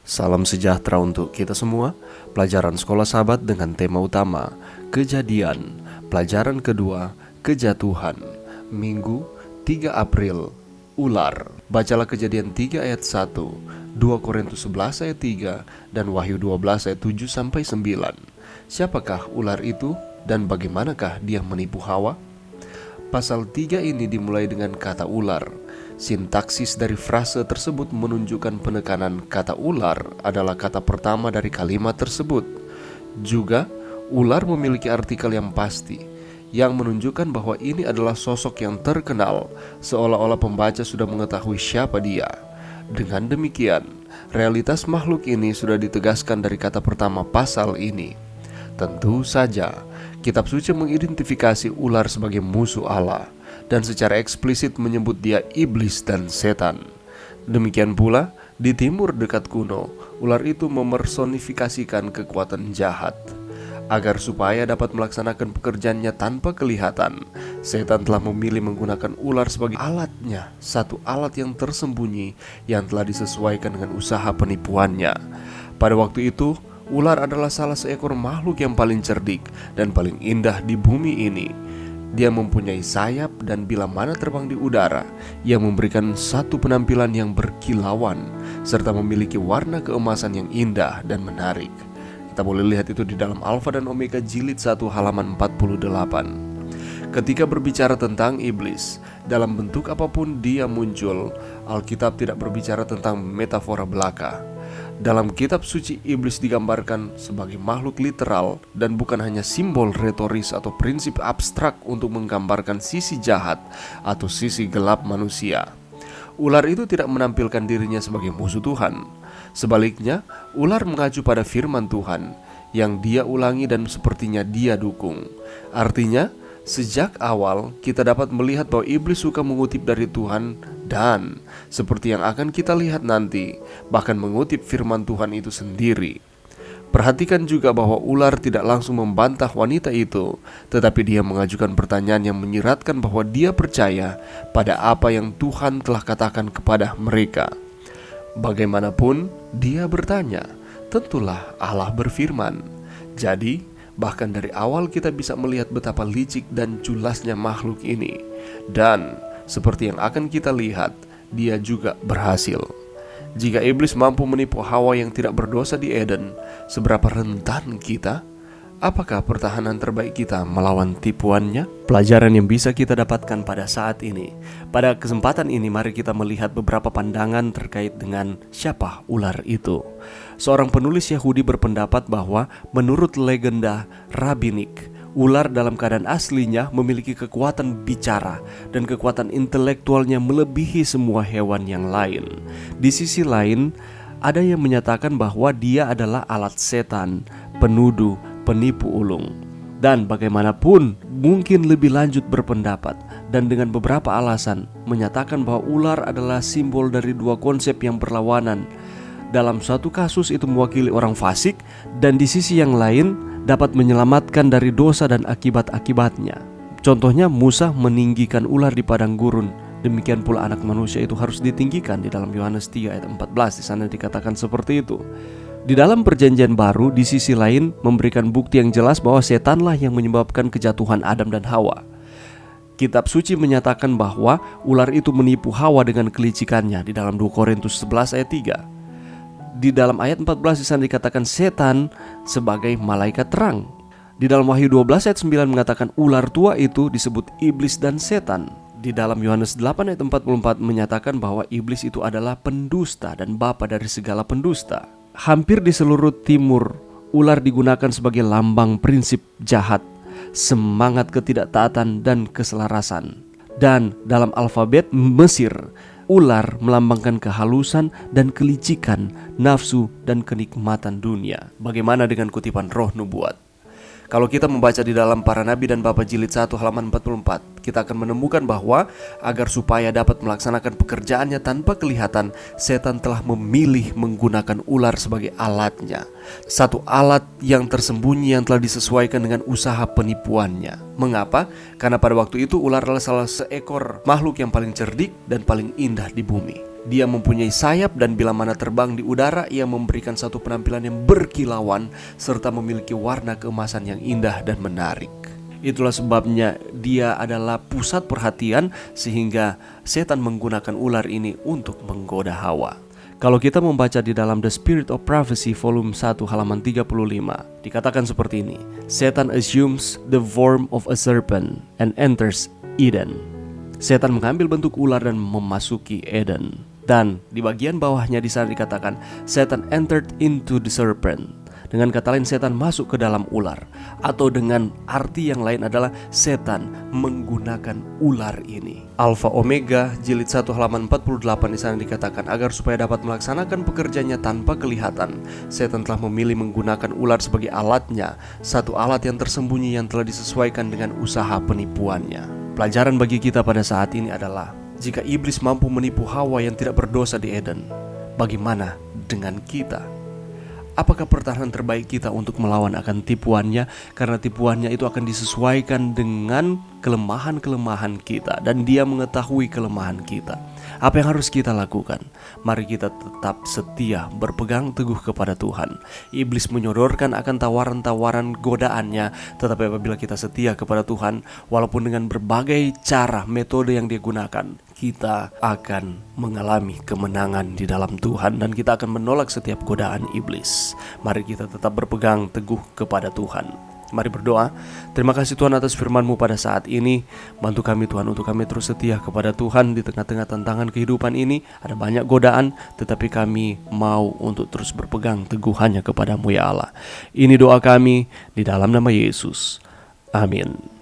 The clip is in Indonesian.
Salam sejahtera untuk kita semua. Pelajaran Sekolah Sahabat dengan tema utama Kejadian. Pelajaran kedua, Kejatuhan. Minggu 3 April, Ular. Bacalah Kejadian 3 ayat 1, 2 Korintus 11 ayat 3, dan Wahyu 12 ayat 7-9. Siapakah ular itu dan bagaimanakah dia menipu Hawa? Pasal 3 ini dimulai dengan kata ular. Sintaksis dari frase tersebut menunjukkan penekanan kata ular adalah kata pertama dari kalimat tersebut. Juga, ular memiliki artikel yang pasti, yang menunjukkan bahwa ini adalah sosok yang terkenal, seolah-olah pembaca sudah mengetahui siapa dia. Dengan demikian, realitas makhluk ini sudah ditegaskan dari kata pertama pasal ini. Tentu saja, Kitab Suci mengidentifikasi ular sebagai musuh Allah dan secara eksplisit menyebut dia iblis dan setan. Demikian pula, di timur dekat kuno, ular itu memersonifikasikan kekuatan jahat. Agar supaya dapat melaksanakan pekerjaannya tanpa kelihatan, setan telah memilih menggunakan ular sebagai alatnya, satu alat yang tersembunyi yang telah disesuaikan dengan usaha penipuannya. Pada waktu itu, ular adalah salah seekor makhluk yang paling cerdik dan paling indah di bumi ini. Dia mempunyai sayap dan bila mana terbang di udara, ia memberikan satu penampilan yang berkilauan serta memiliki warna keemasan yang indah dan menarik. Kita boleh lihat itu di dalam Alfa dan Omega jilid 1 halaman 48. Ketika berbicara tentang iblis, dalam bentuk apapun dia muncul, Alkitab tidak berbicara tentang metafora belaka. Dalam kitab suci, iblis digambarkan sebagai makhluk literal dan bukan hanya simbol retoris atau prinsip abstrak untuk menggambarkan sisi jahat atau sisi gelap manusia. Ular itu tidak menampilkan dirinya sebagai musuh Tuhan. Sebaliknya, ular mengacu pada firman Tuhan yang dia ulangi dan sepertinya dia dukung. Artinya, sejak awal kita dapat melihat bahwa iblis suka mengutip dari Tuhan dan seperti yang akan kita lihat nanti, bahkan mengutip firman Tuhan itu sendiri. Perhatikan juga bahwa ular tidak langsung membantah wanita itu, tetapi dia mengajukan pertanyaan yang menyiratkan bahwa dia percaya pada apa yang Tuhan telah katakan kepada mereka. Bagaimanapun dia bertanya, tentulah Allah berfirman. Jadi, bahkan dari awal kita bisa melihat betapa licik dan culasnya makhluk ini. Dan seperti yang akan kita lihat, dia juga berhasil. Jika iblis mampu menipu Hawa yang tidak berdosa di Eden, seberapa rentan kita? Apakah pertahanan terbaik kita melawan tipuannya? Pelajaran yang bisa kita dapatkan pada saat ini. Pada kesempatan ini mari kita melihat beberapa pandangan terkait dengan siapa ular itu. Seorang penulis Yahudi berpendapat bahwa menurut legenda rabbinik, ular dalam keadaan aslinya memiliki kekuatan bicara dan kekuatan intelektualnya melebihi semua hewan yang lain. Di sisi lain, ada yang menyatakan bahwa dia adalah alat setan, penuduh, penipu ulung. Dan bagaimanapun mungkin lebih lanjut berpendapat dan dengan beberapa alasan menyatakan bahwa ular adalah simbol dari dua konsep yang berlawanan. Dalam suatu kasus itu mewakili orang fasik dan di sisi yang lain dapat menyelamatkan dari dosa dan akibat-akibatnya. Contohnya Musa meninggikan ular di padang gurun. Demikian pula anak manusia itu harus ditinggikan di dalam Yohanes 3 ayat 14. Di sana dikatakan seperti itu. Di dalam perjanjian baru di sisi lain memberikan bukti yang jelas bahwa setanlah yang menyebabkan kejatuhan Adam dan Hawa. Kitab suci menyatakan bahwa ular itu menipu Hawa dengan kelicikannya di dalam 2 Korintus 11 ayat 3. Di dalam ayat 14 di sana dikatakan setan sebagai malaikat terang. Di dalam Wahyu 12 ayat 9 mengatakan ular tua itu disebut iblis dan setan. Di dalam Yohanes 8 ayat 44 menyatakan bahwa iblis itu adalah pendusta dan bapa dari segala pendusta. Hampir di seluruh timur, ular digunakan sebagai lambang prinsip jahat, semangat ketidaktaatan dan keselarasan. Dan dalam alfabet Mesir, ular melambangkan kehalusan dan kelicikan, nafsu dan kenikmatan dunia. Bagaimana dengan kutipan Roh Nubuat? Kalau kita membaca di dalam Para Nabi dan Bapa jilid 1 halaman 44, kita akan menemukan bahwa agar supaya dapat melaksanakan pekerjaannya tanpa kelihatan, setan telah memilih menggunakan ular sebagai alatnya. Satu alat yang tersembunyi yang telah disesuaikan dengan usaha penipuannya. Mengapa? Karena pada waktu itu ular adalah salah seekor makhluk yang paling cerdik dan paling indah di bumi. Dia mempunyai sayap dan bila mana terbang di udara, ia memberikan satu penampilan yang berkilauan serta memiliki warna keemasan yang indah dan menarik. Itulah sebabnya dia adalah pusat perhatian sehingga setan menggunakan ular ini untuk menggoda Hawa. Kalau kita membaca di dalam The Spirit of Prophecy volume 1 halaman 35, dikatakan seperti ini. Satan assumes the form of a serpent and enters Eden. Setan mengambil bentuk ular dan memasuki Eden. Dan di bagian bawahnya di sana dikatakan Satan entered into the serpent. Dengan kata lain, setan masuk ke dalam ular. Atau dengan arti yang lain adalah setan menggunakan ular ini. Alfa Omega jilid 1 halaman 48 di sana dikatakan agar supaya dapat melaksanakan pekerjaannya tanpa kelihatan, setan telah memilih menggunakan ular sebagai alatnya, satu alat yang tersembunyi yang telah disesuaikan dengan usaha penipuannya. Pelajaran bagi kita pada saat ini adalah, jika iblis mampu menipu Hawa yang tidak berdosa di Eden, bagaimana dengan kita? Apakah pertahanan terbaik kita untuk melawan akan tipuannya? Karena tipuannya itu akan disesuaikan dengan kelemahan-kelemahan kita, dan dia mengetahui kelemahan kita. Apa yang harus kita lakukan? Mari kita tetap setia berpegang teguh kepada Tuhan. Iblis menyodorkan akan tawaran-tawaran godaannya, tetapi apabila kita setia kepada Tuhan, walaupun dengan berbagai cara, metode yang dia gunakan, kita akan mengalami kemenangan di dalam Tuhan dan kita akan menolak setiap godaan iblis. Mari kita tetap berpegang teguh kepada Tuhan. Mari berdoa. Terima kasih Tuhan atas firman-Mu pada saat ini. Bantu kami Tuhan untuk kami terus setia kepada Tuhan di tengah-tengah tantangan kehidupan ini. Ada banyak godaan, tetapi kami mau untuk terus berpegang teguh hanya kepada-Mu ya Allah. Ini doa kami di dalam nama Yesus. Amin.